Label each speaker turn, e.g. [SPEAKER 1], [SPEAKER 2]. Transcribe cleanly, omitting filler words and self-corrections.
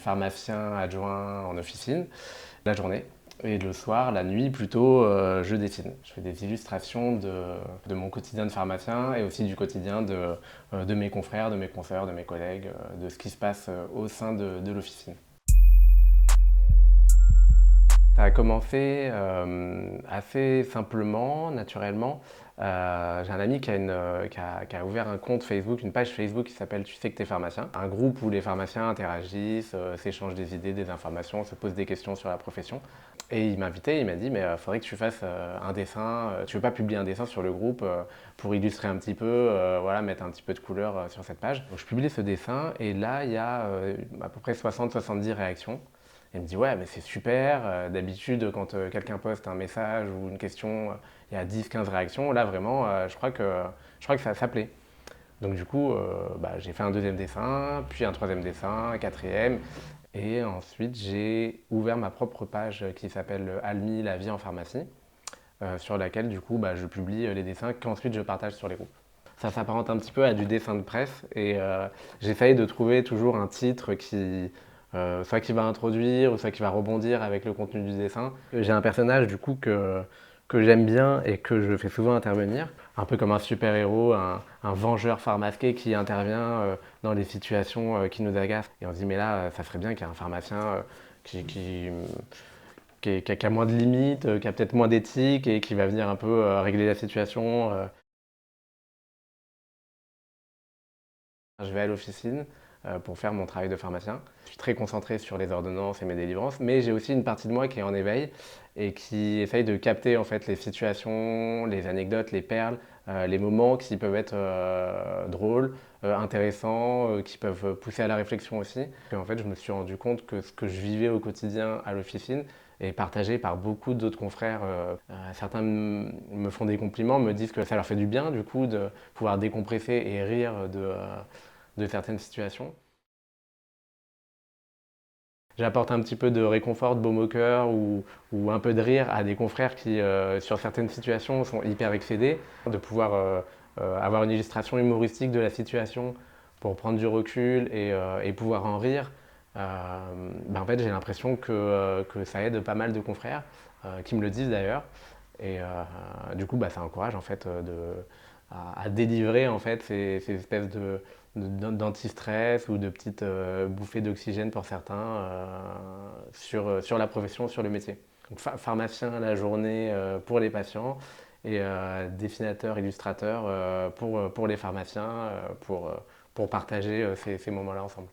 [SPEAKER 1] pharmacien adjoint en officine la journée. Et le soir, la nuit plutôt, je dessine. Je fais des illustrations de mon quotidien de pharmacien et aussi du quotidien de mes confrères, de mes consoeurs, de mes collègues, de ce qui se passe au sein de l'officine. Ça a commencé assez simplement, naturellement. J'ai un ami qui a ouvert un compte Facebook, une page Facebook qui s'appelle Tu sais que t'es pharmacien. Un groupe où les pharmaciens interagissent, s'échangent des idées, des informations, se posent des questions sur la profession. Et il m'a invité, il m'a dit mais faudrait que tu fasses un dessin, tu veux pas publier un dessin sur le groupe pour illustrer un petit peu, voilà, mettre un petit peu de couleur sur cette page. Donc je publie ce dessin et là il y a à peu près 60-70 réactions. Elle me dit ouais mais c'est super, d'habitude quand quelqu'un poste un message ou une question, il y a 10-15 réactions, là vraiment je crois que ça plaît. Donc du coup j'ai fait un deuxième dessin, puis un troisième dessin, un quatrième, et ensuite j'ai ouvert ma propre page qui s'appelle Almi, la vie en pharmacie, sur laquelle du coup je publie les dessins qu'ensuite je partage sur les groupes. Ça s'apparente un petit peu à du dessin de presse et j'essaye de trouver toujours un titre qui, soit qui va introduire ou soit qui va rebondir avec le contenu du dessin. J'ai un personnage du coup que j'aime bien et que je fais souvent intervenir, un peu comme un super-héros, un vengeur pharmasqué qui intervient dans les situations qui nous agacent. Et on se dit mais là ça serait bien qu'il y ait un pharmacien qui a moins de limites, qui a peut-être moins d'éthique et qui va venir un peu régler la situation. Je vais à l'officine pour faire mon travail de pharmacien. Je suis très concentré sur les ordonnances et mes délivrances, mais j'ai aussi une partie de moi qui est en éveil et qui essaye de capter en fait les situations, les anecdotes, les perles, les moments qui peuvent être drôles, intéressants, qui peuvent pousser à la réflexion aussi. Et en fait, je me suis rendu compte que ce que je vivais au quotidien à l'officine est partagé par beaucoup d'autres confrères. Certains me font des compliments, me disent que ça leur fait du bien du coup de pouvoir décompresser et rire de certaines situations. J'apporte un petit peu de réconfort, de baume au cœur ou un peu de rire à des confrères qui, sur certaines situations, sont hyper excédés. De pouvoir avoir une illustration humoristique de la situation pour prendre du recul et pouvoir en rire, en fait, j'ai l'impression que ça aide pas mal de confrères qui me le disent d'ailleurs. Et du coup, ça encourage en fait à délivrer en fait ces espèces d'anti-stress ou de petites bouffées d'oxygène pour certains sur la profession, sur le métier. Donc, pharmacien la journée pour les patients et dessinateur, illustrateur pour les pharmaciens pour partager ces moments-là ensemble.